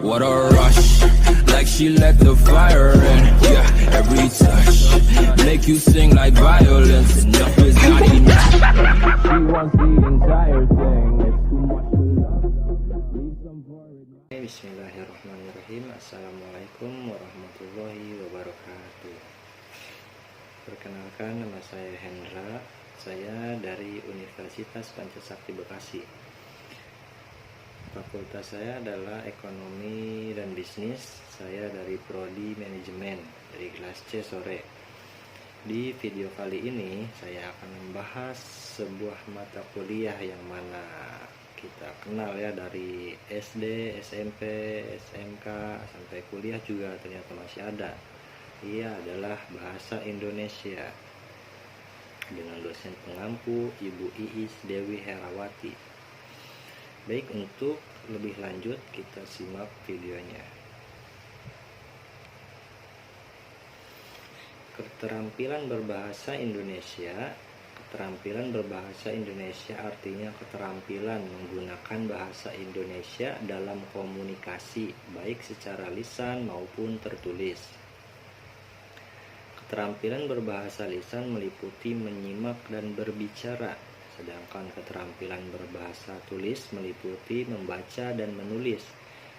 what a rush. Like she let the fire in. Yeah, every touch make you sing like violence. Enough is not enough. She wants the entire thing. It's too much to love. Leave some for it. Bismillahirrahmanirrahim. Assalamualaikum warahmatullahi wabarakatuh. Perkenalkan, nama saya Hendra. Saya dari Universitas Pancasakti Bekasi. Fakultas saya adalah Ekonomi dan Bisnis. Saya dari Prodi Manajemen dari kelas C sore. Di video kali ini saya akan membahas sebuah mata kuliah yang mana kita kenal ya, dari SD, SMP, SMK sampai kuliah juga ternyata masih ada. Ia adalah Bahasa Indonesia dengan dosen pengampu Ibu Iis Dewi Herawati. Baik, untuk lebih lanjut kita simak videonya. Keterampilan berbahasa Indonesia. Keterampilan berbahasa Indonesia artinya keterampilan menggunakan bahasa Indonesia dalam komunikasi, baik secara lisan maupun tertulis. Keterampilan berbahasa lisan meliputi menyimak dan berbicara, sedangkan keterampilan berbahasa tulis meliputi membaca dan menulis.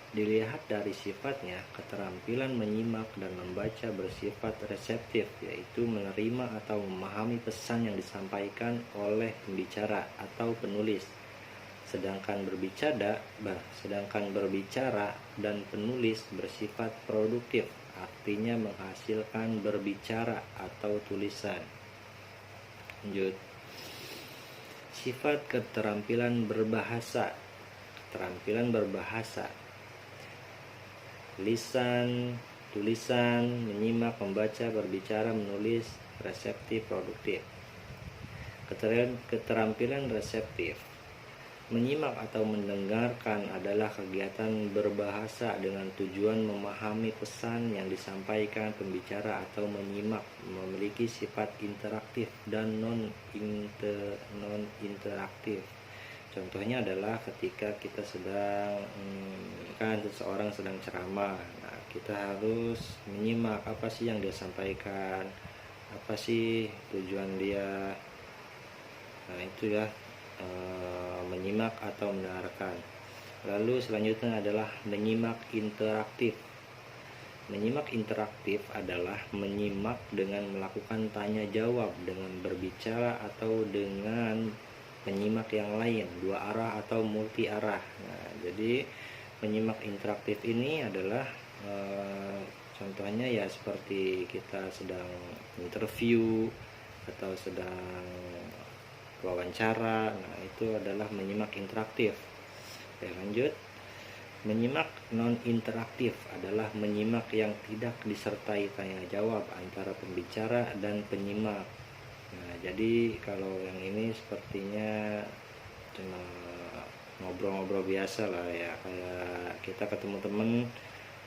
Dilihat dari sifatnya, keterampilan menyimak dan membaca bersifat reseptif, yaitu menerima atau memahami pesan yang disampaikan oleh pembicara atau penulis. Sedangkan berbicara dan penulis bersifat produktif, artinya menghasilkan berbicara atau tulisan. Lanjut. Sifat keterampilan berbahasa. Keterampilan berbahasa: lisan, tulisan, menyimak, membaca, berbicara, menulis, reseptif, produktif. Keterampilan reseptif: menyimak atau mendengarkan adalah kegiatan berbahasa dengan tujuan memahami pesan yang disampaikan pembicara atau menyimak, memiliki sifat interaktif dan non-interaktif. Contohnya adalah ketika kita seseorang sedang ceramah, nah kita harus menyimak apa sih yang dia sampaikan, apa sih tujuan dia. Nah itu ya, menyimak atau mendengarkan. Lalu selanjutnya adalah menyimak interaktif. Menyimak interaktif adalah menyimak dengan melakukan tanya jawab dengan berbicara atau dengan penyimak yang lain, dua arah atau multi arah. Nah, jadi menyimak interaktif ini adalah contohnya ya seperti kita sedang interview atau sedang wawancara. Nah itu adalah menyimak interaktif. Oke, lanjut. Menyimak non interaktif adalah menyimak yang tidak disertai tanya jawab antara pembicara dan penyimak. Nah jadi kalau yang ini sepertinya cuma ngobrol-ngobrol biasa lah ya, kayak kita ketemu temen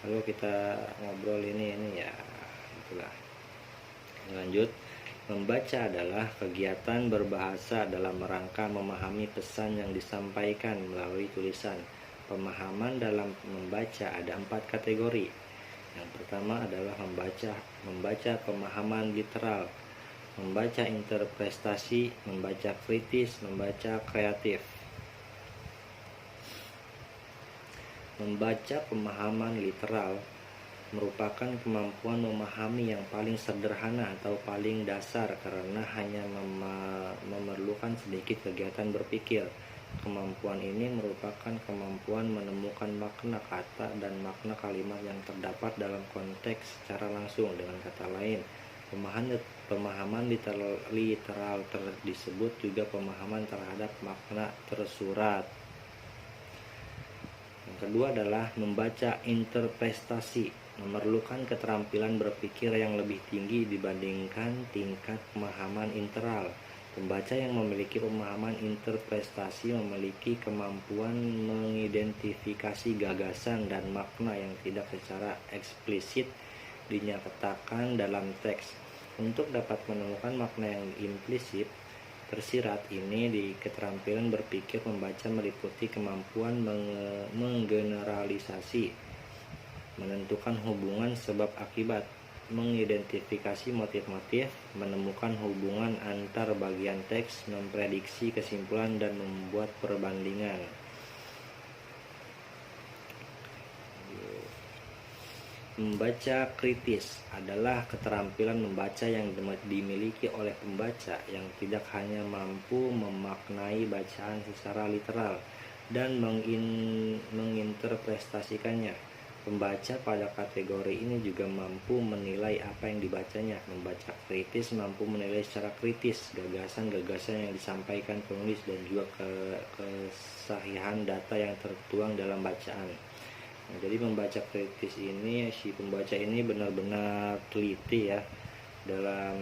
lalu kita ngobrol ini ya, itulah. Lanjut. Membaca adalah kegiatan berbahasa dalam rangka memahami pesan yang disampaikan melalui tulisan. Pemahaman dalam membaca ada 4 kategori. Yang pertama adalah membaca pemahaman literal, membaca interpretasi, membaca kritis, membaca kreatif. Membaca pemahaman literal merupakan kemampuan memahami yang paling sederhana atau paling dasar karena hanya memerlukan sedikit kegiatan berpikir. Kemampuan ini merupakan kemampuan menemukan makna kata dan makna kalimat yang terdapat dalam konteks secara langsung. Dengan kata lain, pemahaman literal disebut juga pemahaman terhadap makna tersurat. Yang kedua adalah membaca interpretasi, memerlukan keterampilan berpikir yang lebih tinggi dibandingkan tingkat pemahaman literal. Pembaca yang memiliki pemahaman interpretasi memiliki kemampuan mengidentifikasi gagasan dan makna yang tidak secara eksplisit dinyatakan dalam teks. Untuk dapat menemukan makna yang implisit tersirat ini di keterampilan berpikir membaca meliputi kemampuan menggeneralisasi, menentukan hubungan sebab akibat, mengidentifikasi motif-motif, menemukan hubungan antar bagian teks, memprediksi kesimpulan, dan membuat perbandingan. Membaca kritis adalah keterampilan membaca yang dimiliki oleh pembaca yang tidak hanya mampu memaknai bacaan secara literal dan menginterpretasikannya. Pembaca pada kategori ini juga mampu menilai apa yang dibacanya. Membaca kritis mampu menilai secara kritis gagasan-gagasan yang disampaikan penulis dan juga kesahihan data yang tertuang dalam bacaan. Nah, jadi membaca kritis ini, si pembaca ini benar-benar teliti ya dalam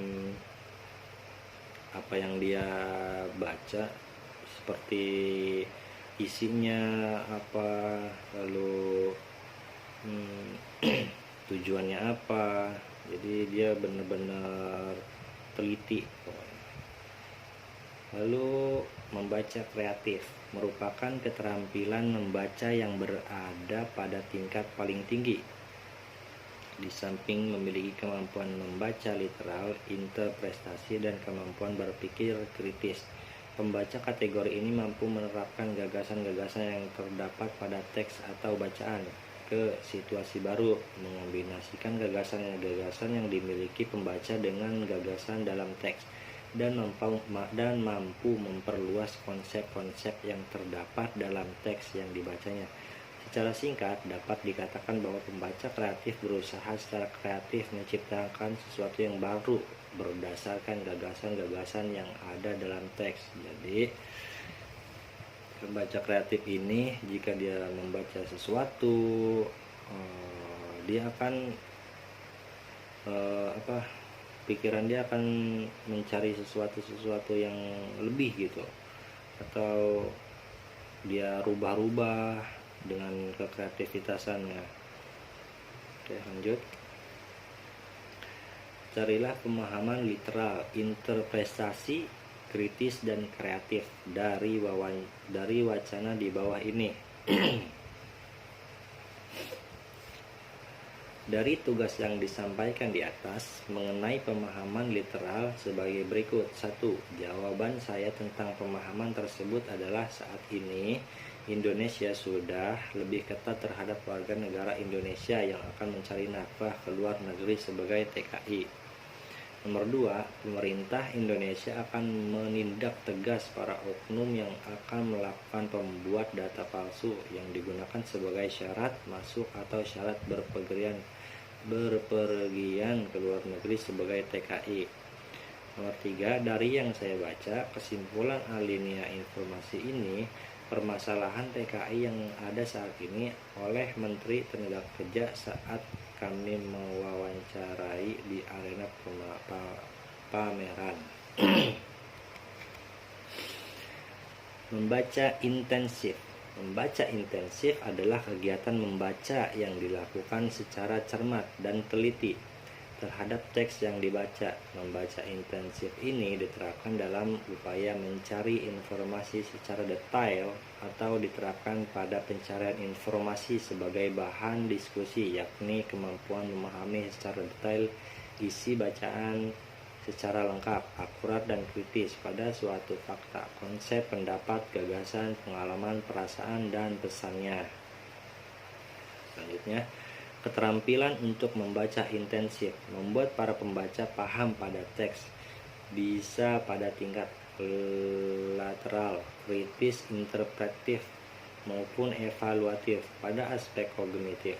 apa yang dia baca, seperti isinya apa, lalu tujuannya apa. Jadi dia benar-benar teliti. Lalu membaca kreatif merupakan keterampilan membaca yang berada pada tingkat paling tinggi. Di samping memiliki kemampuan membaca literal, interpretasi, dan kemampuan berpikir kritis, pembaca kategori ini mampu menerapkan gagasan-gagasan yang terdapat pada teks atau bacaan ke situasi baru, mengombinasikan gagasan-gagasan yang dimiliki pembaca dengan gagasan dalam teks, dan mampu memperluas konsep-konsep yang terdapat dalam teks yang dibacanya. Secara singkat, dapat dikatakan bahwa pembaca kreatif berusaha secara kreatif menciptakan sesuatu yang baru berdasarkan gagasan-gagasan yang ada dalam teks. Jadi, pembaca kreatif ini jika dia membaca sesuatu, dia akan pikiran dia akan mencari sesuatu yang lebih gitu, atau dia rubah-rubah dengan kekreativitasannya. Oke, lanjut. Carilah pemahaman literal, interpretasi, kritis, dan kreatif dari wacana di bawah ini. Dari tugas yang disampaikan di atas mengenai pemahaman literal sebagai berikut. 1. Jawaban saya tentang pemahaman tersebut adalah saat ini Indonesia sudah lebih ketat terhadap warga negara Indonesia yang akan mencari nafkah ke luar negeri sebagai TKI. Nomor 2, pemerintah Indonesia akan menindak tegas para oknum yang akan melakukan pembuat data palsu yang digunakan sebagai syarat masuk atau syarat berpergian ke luar negeri sebagai TKI. Nomor 3, dari yang saya baca, kesimpulan alinea informasi ini, permasalahan TKI yang ada saat ini oleh Menteri Tenaga saat kami mewawancarai di arena pameran. Membaca intensif. Membaca intensif adalah kegiatan membaca yang dilakukan secara cermat dan teliti terhadap teks yang dibaca. Membaca intensif ini diterapkan dalam upaya mencari informasi secara detail atau diterapkan pada pencarian informasi sebagai bahan diskusi, yakni kemampuan memahami secara detail isi bacaan secara lengkap, akurat, dan kritis pada suatu fakta, konsep, pendapat, gagasan, pengalaman, perasaan, dan pesannya. Selanjutnya, keterampilan untuk membaca intensif membuat para pembaca paham pada teks, bisa pada tingkat lateral, kritis, interpretif, maupun evaluatif pada aspek kognitif.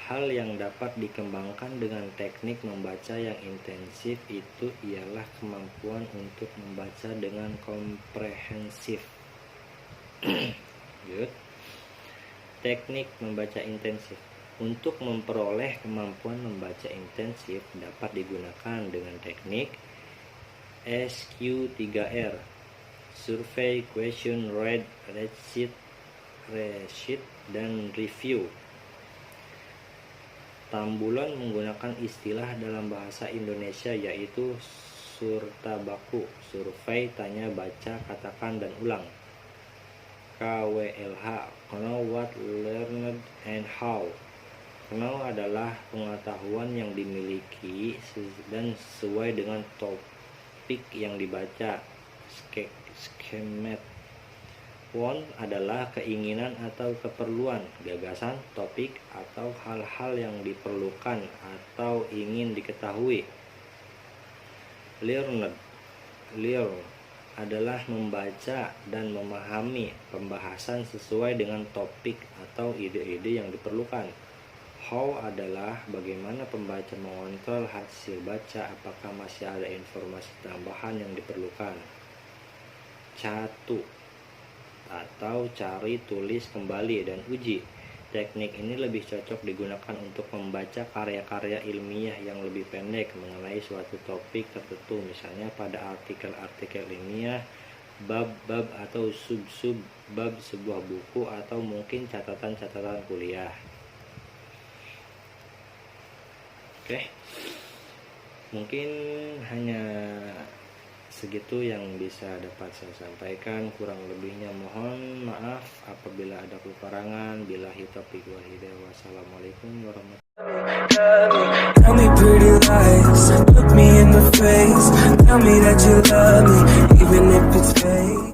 Hal yang dapat dikembangkan dengan teknik membaca yang intensif itu ialah kemampuan untuk membaca dengan komprehensif. Teknik membaca intensif. Untuk memperoleh kemampuan membaca intensif dapat digunakan dengan teknik SQ3R, Survey, Question, Read, Recite, dan Review. Tambulan menggunakan istilah dalam bahasa Indonesia yaitu surtabaku, survei, tanya, baca, katakan, dan ulang. KWLH, Know What, Learned, and How. Know adalah pengetahuan yang dimiliki dan sesuai dengan topik yang dibaca. Schemate. Want adalah keinginan atau keperluan, gagasan, topik, atau hal-hal yang diperlukan atau ingin diketahui. Learn adalah membaca dan memahami pembahasan sesuai dengan topik atau ide-ide yang diperlukan. How adalah bagaimana pembaca mengontrol hasil baca, apakah masih ada informasi tambahan yang diperlukan. Catu atau cari, tulis kembali, dan uji. Teknik ini lebih cocok digunakan untuk membaca karya-karya ilmiah yang lebih pendek mengenai suatu topik tertentu, misalnya pada artikel-artikel ilmiah, bab-bab atau sub-sub bab sebuah buku, atau mungkin catatan-catatan kuliah. Oke, mungkin hanya segitu yang bisa dapat saya sampaikan. Kurang lebihnya mohon maaf apabila ada kekurangan. Billahi taufiq wal hidayah. Wassalamualaikum warahmatullahi wabarakatuh. Tell me pretty lies, look me in the face. Tell me that you love me, even if it's fake.